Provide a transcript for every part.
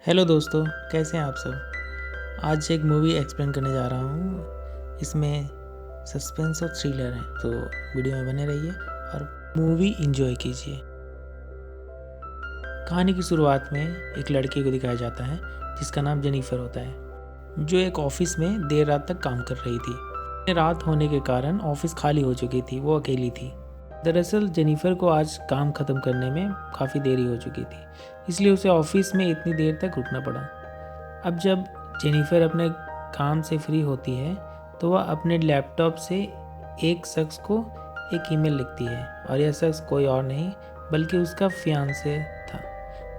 Hello दोस्तों, कैसे हैं आप सब। आज एक मूवी एक्सप्लेन करने जा रहा हूँ। इसमें सस्पेंस और थ्रिलर है, तो वीडियो में बने रहिए और मूवी एंजॉय कीजिए। कहानी की शुरुआत में एक लड़की को दिखाया जाता है जिसका नाम जेनिफर होता है, जो एक ऑफिस में देर रात तक काम कर रही थी। रात होने के कारण ऑफिस खाली हो चुकी थी, वो अकेली थी। दरअसल जेनिफर को आज काम ख़त्म करने में काफ़ी देरी हो चुकी थी, इसलिए उसे ऑफिस में इतनी देर तक रुकना पड़ा। अब जब जेनिफर अपने काम से फ्री होती है तो वह अपने लैपटॉप से एक शख्स को एक ईमेल लिखती है, और यह शख्स कोई और नहीं बल्कि उसका फियांसे था।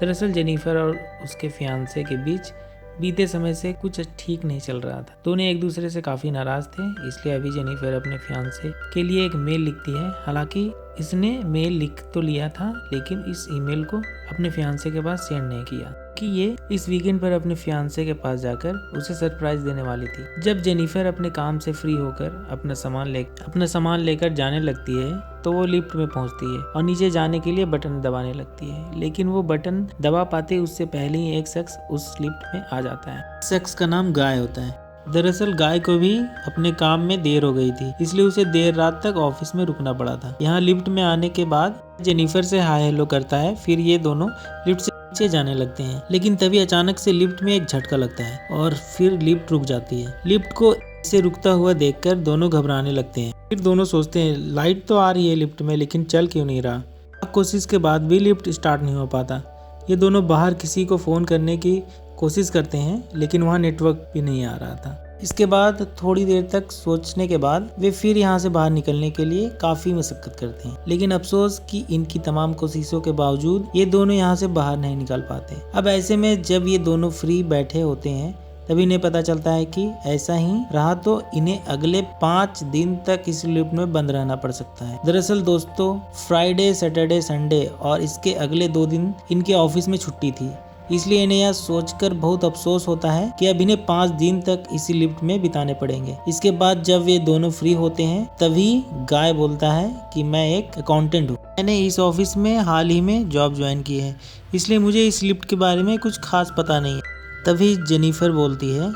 दरअसल जेनिफर और उसके फियांसे के बीच बीते समय से कुछ ठीक नहीं चल रहा था। दोनों एक दूसरे से काफ़ी नाराज़ थे, इसलिए अभी जेनिफर अपने फियांसे के लिए एक मेल लिखती है। हालांकि इसने मेल लिख तो लिया था, लेकिन इस ईमेल को अपने फियांसे के पास सेंड नहीं किया कि ये इस वीकेंड पर अपने फियांसे के पास जाकर उसे सरप्राइज देने वाली थी। जब जेनिफर अपने काम से फ्री होकर अपना सामान लेकर जाने लगती है तो वो लिफ्ट में पहुंचती है और नीचे जाने के लिए बटन दबाने लगती है, लेकिन वो बटन दबा पाते उससे पहले ही एक शख्स उस लिफ्ट में आ जाता है। शख्स का नाम गाय होता है। दरअसल गाय को भी अपने काम में देर हो गई थी, इसलिए उसे देर रात तक ऑफिस में रुकना पड़ा था। यहाँ लिफ्ट में आने के बाद जेनिफर से हाय हेलो करता है, फिर ये दोनों लिफ्ट से नीचे जाने लगते हैं। लेकिन तभी अचानक से लिफ्ट में एक झटका लगता है और फिर लिफ्ट रुक जाती है। लिफ्ट को ऐसे रुकता हुआ देखकर दोनों घबराने लगते हैं। फिर दोनों सोचते हैं लाइट तो आ रही है लिफ्ट में, लेकिन चल क्यों नहीं रहा। कोशिश के बाद भी लिफ्ट स्टार्ट नहीं हो पाता। ये दोनों बाहर किसी को फ़ोन करने की कोशिश करते हैं, लेकिन वहाँ नेटवर्क भी नहीं आ रहा था। इसके बाद थोड़ी देर तक सोचने के बाद वे फिर यहाँ से बाहर निकलने के लिए काफ़ी मशक्कत करते हैं, लेकिन अफसोस कि इनकी तमाम कोशिशों के बावजूद ये दोनों यहाँ से बाहर नहीं निकल पाते। अब ऐसे में जब ये दोनों फ्री बैठे होते हैं तभी इन्हें पता चलता है कि ऐसा ही रहा तो इन्हें अगले 5 दिन तक इस लिफ्ट में बंद रहना पड़ सकता है। दरअसल दोस्तों, फ्राइडे, सैटरडे, संडे और इसके अगले 2 दिन इनके ऑफिस में छुट्टी थी, इसलिए इन्हें यह सोचकर बहुत अफसोस होता है कि अब इन्हें 5 दिन तक इसी लिफ्ट में बिताने पड़ेंगे। इसके बाद जब वे दोनों फ्री होते हैं तभी गाय बोलता है कि मैं एक अकाउंटेंट हूँ, मैंने इस ऑफिस में हाल ही में जॉब ज्वाइन की है, इसलिए मुझे इस लिफ्ट के बारे में कुछ खास पता नहीं है। तभी जेनिफर बोलती है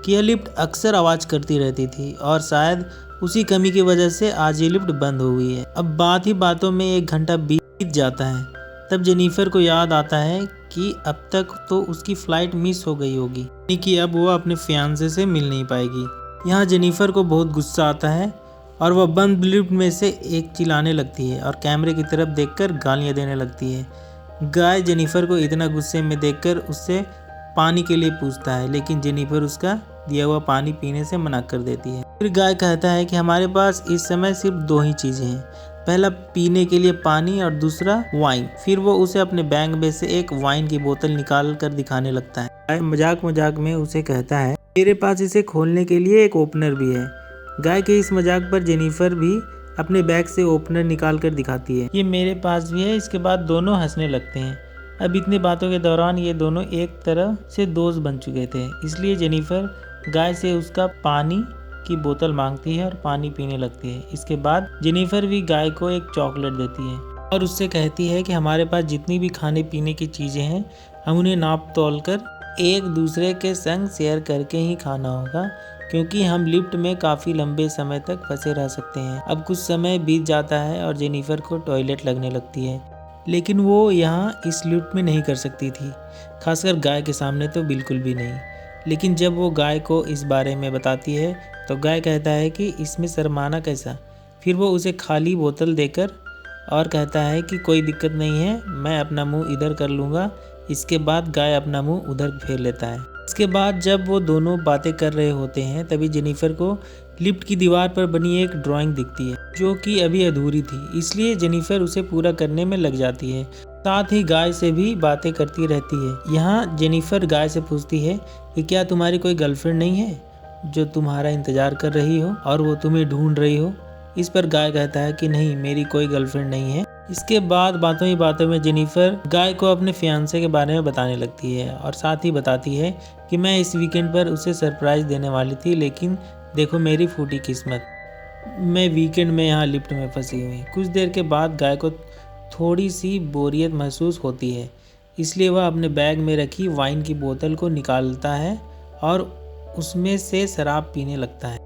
कि यह लिफ्ट अक्सर आवाज़ करती रहती थी और शायद उसी कमी की वजह से आज ये लिफ्ट बंद हो गई है। अब बात ही बातों में 1 घंटा बीत जाता है। तब जेनिफर को याद आता है कि अब तक तो उसकी फ्लाइट मिस हो गई होगी, यानी कि अब वो अपने फियांसे से मिल नहीं पाएगी। यहाँ जेनिफर को बहुत गुस्सा आता है और वह बंद लिफ्ट में से एक चिल्लाने लगती है और कैमरे की तरफ देखकर गालियाँ देने लगती है। गाय जेनिफर को इतना गुस्से में देखकर उससे पानी के लिए पूछता है, लेकिन जेनिफर उसका दिया हुआ पानी पीने से मना कर देती है। फिर गाय कहता है कि हमारे पास इस समय सिर्फ 2 ही चीज़ें हैं, पहला पीने के लिए पानी और दूसरा वाइन। फिर वो उसे अपने बैग में से एक वाइन की बोतल निकाल कर दिखाने लगता है। गाय मजाक मजाक में उसे कहता है मेरे पास इसे खोलने के लिए एक ओपनर भी है। गाय के इस मजाक पर जेनिफर भी अपने बैग से ओपनर निकाल कर दिखाती है, ये मेरे पास भी है। इसके बाद दोनों हंसने लगते हैं। अब इतनी बातों के दौरान ये दोनों एक तरह से दोस्त बन चुके थे, इसलिए जेनिफर गाय से उसका पानी की बोतल मांगती है और पानी पीने लगती है। इसके बाद जेनिफर भी गाय को एक चॉकलेट देती है और उससे कहती है कि हमारे पास जितनी भी खाने पीने की चीज़ें हैं हम उन्हें नाप तोल कर एक दूसरे के संग शेयर करके ही खाना होगा, क्योंकि हम लिफ्ट में काफ़ी लंबे समय तक फंसे रह सकते हैं। अब कुछ समय बीत जाता है और जेनिफर को टॉयलेट लगने लगती है, लेकिन वो यहाँ इस लिफ्ट में नहीं कर सकती थी, खासकर गाय के सामने तो बिल्कुल भी नहीं। लेकिन जब वो गाय को इस बारे में बताती है तो गाय कहता है कि इसमें शर्माना कैसा। फिर वो उसे खाली बोतल देकर और कहता है कि कोई दिक्कत नहीं है, मैं अपना मुंह इधर कर लूँगा। इसके बाद गाय अपना मुंह उधर फेर लेता है। इसके बाद जब वो दोनों बातें कर रहे होते हैं तभी जेनिफर को लिफ्ट की दीवार पर बनी एक ड्राइंग दिखती है, जो कि अभी अधूरी थी, इसलिए जेनिफर उसे पूरा करने में लग जाती है। साथ ही गाय से भी बातें करती रहती है। यहाँ जेनिफर गाय से पूछती है कि क्या तुम्हारी कोई गर्लफ्रेंड नहीं है जो तुम्हारा इंतजार कर रही हो और वो तुम्हें ढूंढ रही हो। इस पर गाय कहता है कि नहीं, मेरी कोई गर्लफ्रेंड नहीं है। इसके बाद बातों ही बातों में जेनिफर गाय को अपने फियांसे के बारे में बताने लगती है और साथ ही बताती है कि मैं इस वीकेंड पर उसे सरप्राइज देने वाली थी, लेकिन देखो मेरी फूटी किस्मत, मैं वीकेंड में यहाँ लिफ्ट में फंसी हुई। कुछ देर के बाद गाय को थोड़ी सी बोरियत महसूस होती है। इसलिए वह अपने बैग में रखी वाइन की बोतल को निकालता है और उसमें से शराब पीने लगता है।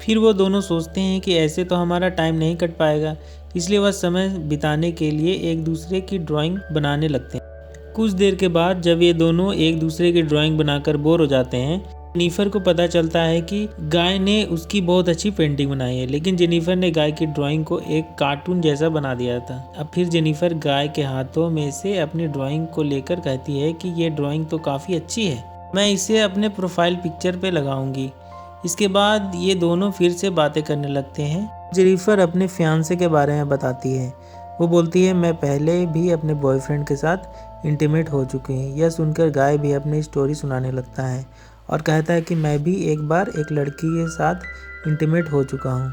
फिर वो दोनों सोचते हैं कि ऐसे तो हमारा टाइम नहीं कट पाएगा, इसलिए वह समय बिताने के लिए एक दूसरे की ड्राइंग बनाने लगते हैं। कुछ देर के बाद जब ये दोनों एक दूसरे की ड्राइंग बनाकर बोर हो जाते हैं, जेनिफर को पता चलता है कि गाय ने उसकी बहुत अच्छी पेंटिंग बनाई है, लेकिन जेनिफर ने गाय की ड्राइंग को एक कार्टून जैसा बना दिया था। अब फिर जेनिफर गाय के हाथों में से अपनी ड्राइंग को लेकर कहती है कि ये ड्राइंग तो काफ़ी अच्छी है, मैं इसे अपने प्रोफाइल पिक्चर पे लगाऊंगी। इसके बाद ये दोनों फिर से बातें करने लगते हैं। जेनिफर अपने फियांसे के बारे में बताती है। वो बोलती है, मैं पहले भी अपने बॉयफ्रेंड के साथ इंटीमेट हो चुकी हूँ। यह सुनकर गाय भी अपनी स्टोरी सुनाने लगता है और कहता है कि मैं भी एक बार एक लड़की के साथ इंटीमेट हो चुका हूँ।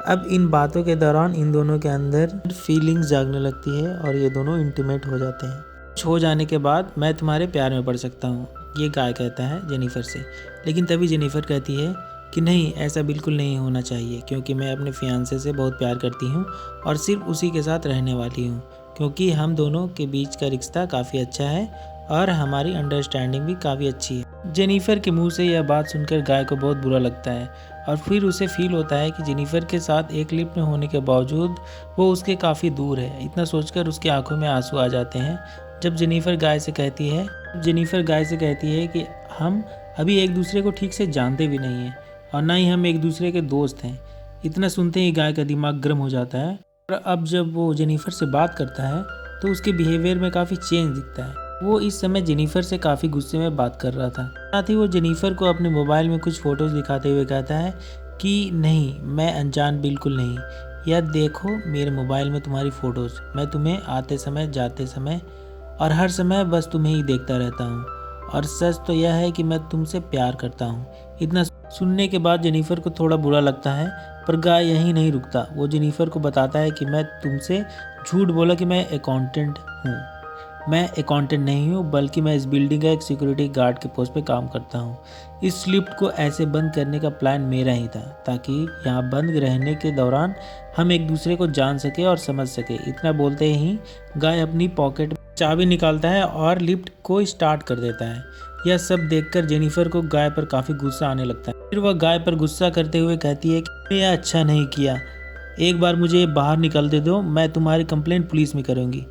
अब इन बातों के दौरान इन दोनों के अंदर फीलिंग्स जागने लगती है और ये दोनों इंटीमेट हो जाते हैं। कुछ हो जाने के बाद मैं तुम्हारे प्यार में पड़ सकता हूँ, ये गाय कहता है जेनिफर से। लेकिन तभी जेनिफर कहती है कि नहीं, ऐसा बिल्कुल नहीं होना चाहिए, क्योंकि मैं अपने फियांसे से बहुत प्यार करती हूँ और सिर्फ उसी के साथ रहने वाली हूँ, क्योंकि हम दोनों के बीच का रिश्ता काफ़ी अच्छा है और हमारी अंडरस्टैंडिंग भी काफ़ी अच्छी है। जेनिफर के मुंह से यह बात सुनकर गाय को बहुत बुरा लगता है और फिर उसे फील होता है कि जेनिफर के साथ एक लिफ्ट में होने के बावजूद वो उसके काफ़ी दूर है। इतना सोचकर उसकी आंखों में आंसू आ जाते हैं। जब जेनिफर गाय से कहती है कि हम अभी एक दूसरे को ठीक से जानते भी नहीं हैं और ना ही हम एक दूसरे के दोस्त हैं। इतना सुनते ही गाय का दिमाग गर्म हो जाता है और अब जब वो जेनिफर से बात करता है तो उसके बिहेवियर में काफ़ी चेंज दिखता है। वो इस समय जेनिफर से काफ़ी गुस्से में बात कर रहा था। साथ ही वो जेनिफर को अपने मोबाइल में कुछ फ़ोटोज़ दिखाते हुए कहता है कि नहीं, मैं अनजान बिल्कुल नहीं, यह देखो मेरे मोबाइल में तुम्हारी फ़ोटोज़, मैं तुम्हें आते समय जाते समय और हर समय बस तुम्हें ही देखता रहता हूँ और सच तो यह है कि मैं तुमसे प्यार करता हूँ। इतना सुनने के बाद जेनिफर को थोड़ा बुरा लगता है, पर गाय यहीं नहीं रुकता। वो जेनिफर को बताता है कि मैं तुमसे झूठ बोला कि मैं अकाउंटेंट हूँ। मैं अकाउंटेंट नहीं हूँ, बल्कि मैं इस बिल्डिंग का एक सिक्योरिटी गार्ड के पोस्ट पे काम करता हूँ। इस लिफ्ट को ऐसे बंद करने का प्लान मेरा ही था, ताकि यहाँ बंद रहने के दौरान हम एक दूसरे को जान सके और समझ सके। इतना बोलते ही गाय अपनी पॉकेट में चाबी निकालता है और लिफ्ट को स्टार्ट कर देता है। यह सब देखकर जेनिफर को गाय पर काफ़ी गुस्सा आने लगता है। फिर वह गाय पर गुस्सा करते हुए कहती है कि यह अच्छा नहीं किया, एक बार मुझे बाहर निकलने दो, मैं तुम्हारी कंप्लेंट पुलिस में करूँगी।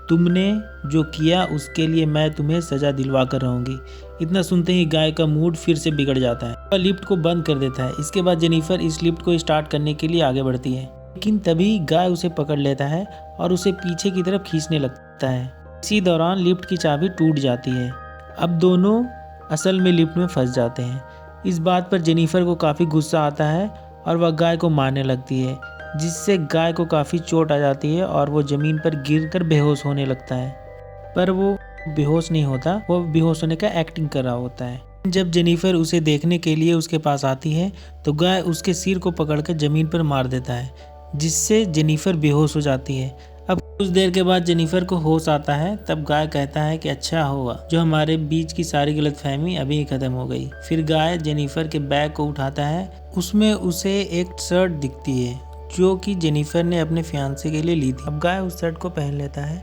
तुमने जो किया उसके लिए मैं तुम्हें सज़ा दिलवा कर रहूँगी। इतना सुनते ही गाय का मूड फिर से बिगड़ जाता है। वह लिफ्ट को बंद कर देता है। इसके बाद जेनिफर इस लिफ्ट को स्टार्ट करने के लिए आगे बढ़ती है, लेकिन तभी गाय उसे पकड़ लेता है और उसे पीछे की तरफ खींचने लगता है। इसी दौरान लिफ्ट की चाबी टूट जाती है। अब दोनों असल में लिफ्ट में फंस जाते हैं। इस बात पर जेनिफर को काफ़ी गुस्सा आता है और वह गाय को मारने लगती है, जिससे गाय को काफ़ी चोट आ जाती है और वो ज़मीन पर गिरकर बेहोश होने लगता है। पर वो बेहोश नहीं होता, वो बेहोश होने का एक्टिंग कर रहा होता है। जब जेनिफर उसे देखने के लिए उसके पास आती है तो गाय उसके सिर को पकड़कर ज़मीन पर मार देता है, जिससे जेनिफर बेहोश हो जाती है। अब कुछ देर के बाद जेनिफर को होश आता है। तब गाय कहता है कि अच्छा हुआ जो हमारे बीच की सारी गलतफहमी अभी ही खत्म हो गई। फिर गाय जेनिफर के बैग को उठाता है। उसमें उसे एक शर्ट दिखती है जो कि जेनिफर ने अपने फियांसे के लिए ली थी। अब गाय उस शर्ट को पहन लेता है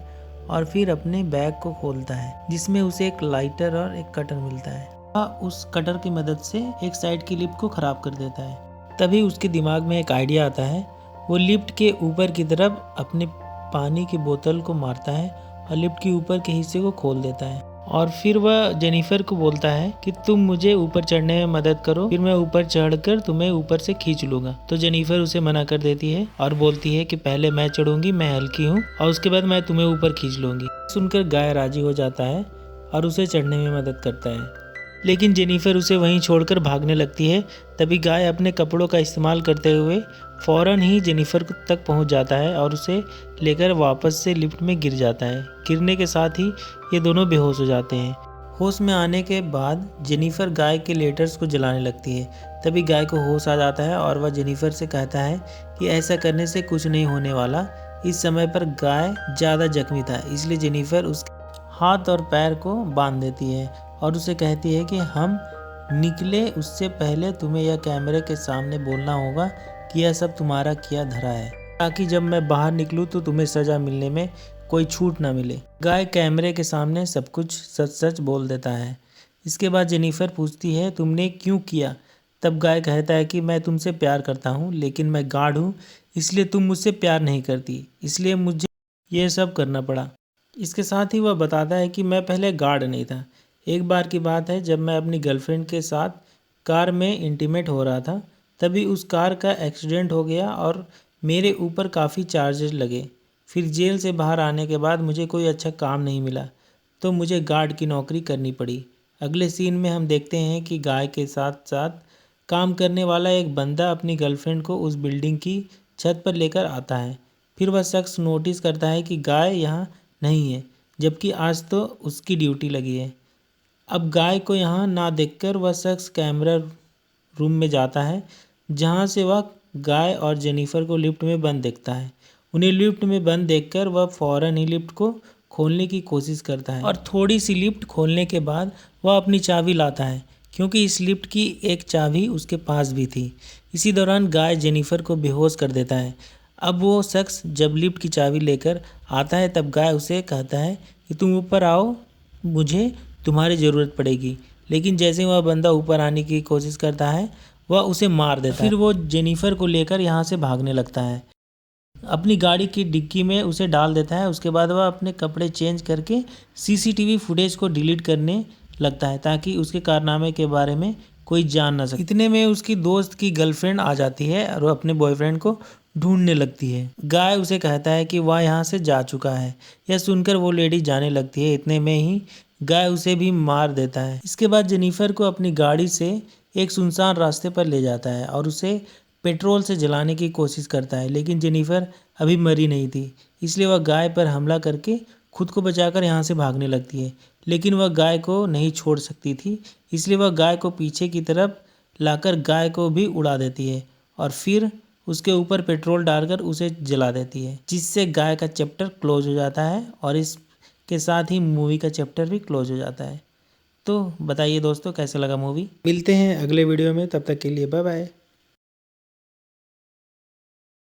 और फिर अपने बैग को खोलता है, जिसमें उसे एक लाइटर और एक कटर मिलता है। वह उस कटर की मदद से एक साइड की लिफ्ट को खराब कर देता है। तभी उसके दिमाग में एक आइडिया आता है। वो लिफ्ट के ऊपर की तरफ अपने पानी की बोतल को मारता है और लिफ्ट के ऊपर के हिस्से को खोल देता है और फिर वह जेनिफर को बोलता है कि तुम मुझे ऊपर चढ़ने में मदद करो, फिर मैं ऊपर चढ़कर तुम्हें ऊपर से खींच लूंगा। तो जेनिफर उसे मना कर देती है और बोलती है कि पहले मैं चढ़ूंगी, मैं हल्की हूँ, और उसके बाद मैं तुम्हें ऊपर खींच लूंगी। सुनकर गाय राजी हो जाता है और उसे चढ़ने में मदद करता है, लेकिन जेनिफर उसे वहीं छोड़कर भागने लगती है। तभी गाय अपने कपड़ों का इस्तेमाल करते हुए फौरन ही जेनिफर तक पहुंच जाता है और उसे लेकर वापस से लिफ्ट में गिर जाता है। गिरने के साथ ही ये दोनों बेहोश हो जाते हैं। होश में आने के बाद जेनिफर गाय के लेटर्स को जलाने लगती है। तभी गाय को होश आ जाता है और वह जेनिफर से कहता है कि ऐसा करने से कुछ नहीं होने वाला। इस समय पर गाय ज़्यादा जख्मी था, इसलिए जेनिफर उसके हाथ और पैर को बांध देती है और उसे कहती है कि हम निकले उससे पहले तुम्हें यह कैमरे के सामने बोलना होगा कि यह सब तुम्हारा किया धरा है, ताकि जब मैं बाहर निकलूँ तो तुम्हें सज़ा मिलने में कोई छूट ना मिले। गाय कैमरे के सामने सब कुछ सच सच बोल देता है। इसके बाद जेनिफर पूछती है तुमने क्यों किया। तब गाय कहता है कि मैं तुमसे प्यार करता हूँ, लेकिन मैं गार्ड हूँ इसलिए तुम मुझसे प्यार नहीं करती, इसलिए मुझे ये सब करना पड़ा। इसके साथ ही वह बताता है कि मैं पहले गार्ड नहीं था। एक बार की बात है जब मैं अपनी गर्लफ्रेंड के साथ कार में इंटीमेट हो रहा था, तभी उस कार का एक्सीडेंट हो गया और मेरे ऊपर काफ़ी चार्जेस लगे। फिर जेल से बाहर आने के बाद मुझे कोई अच्छा काम नहीं मिला, तो मुझे गार्ड की नौकरी करनी पड़ी। अगले सीन में हम देखते हैं कि गाय के साथ साथ काम करने वाला एक बंदा अपनी गर्लफ्रेंड को उस बिल्डिंग की छत पर लेकर आता है। फिर वह शख्स नोटिस करता है कि गाय यहाँ नहीं है, जबकि आज तो उसकी ड्यूटी लगी है। अब गाय को यहाँ ना देखकर वह शख्स कैमरा रूम में जाता है, जहाँ से वह गाय और जेनिफर को लिफ्ट में बंद देखता है। उन्हें लिफ्ट में बंद देखकर वह फ़ौरन ही लिफ्ट को खोलने की कोशिश करता है और थोड़ी सी लिफ्ट खोलने के बाद वह अपनी चाबी लाता है, क्योंकि इस लिफ्ट की एक चाबी उसके पास भी थी। इसी दौरान गाय जेनिफर को बेहोश कर देता है। अब वो शख्स जब लिफ्ट की चाबी लेकर आता है तब गाय उसे कहता है कि तुम ऊपर आओ, मुझे तुम्हारी ज़रूरत पड़ेगी। लेकिन जैसे वह बंदा ऊपर आने की कोशिश करता है वह उसे मार देता है। फिर वो जेनिफर को लेकर यहाँ से भागने लगता है, अपनी गाड़ी की डिक्की में उसे डाल देता है। उसके बाद वह अपने कपड़े चेंज करके सीसीटीवी फुटेज को डिलीट करने लगता है ताकि उसके कारनामे के बारे में कोई जान ना सके। इतने में उसकी दोस्त की गर्लफ्रेंड आ जाती है और वो अपने बॉयफ्रेंड को ढूंढने लगती है। गाय उसे कहता है कि वह यहाँ से जा चुका है। यह सुनकर वो लेडी जाने लगती है। इतने में ही गाय उसे भी मार देता है। इसके बाद जेनिफर को अपनी गाड़ी से एक सुनसान रास्ते पर ले जाता है और उसे पेट्रोल से जलाने की कोशिश करता है, लेकिन जेनिफर अभी मरी नहीं थी, इसलिए वह गाय पर हमला करके खुद को बचाकर यहाँ से भागने लगती है। लेकिन वह गाय को नहीं छोड़ सकती थी, इसलिए वह गाय को पीछे की तरफ लाकर गाय को भी उड़ा देती है और फिर उसके ऊपर पेट्रोल डालकर उसे जला देती है, जिससे गाय का चैप्टर क्लोज हो जाता है और इसके साथ ही मूवी का चैप्टर भी क्लोज हो जाता है। तो बताइए दोस्तों कैसे लगा मूवी। मिलते हैं अगले वीडियो में, तब तक के लिए बाय बाय।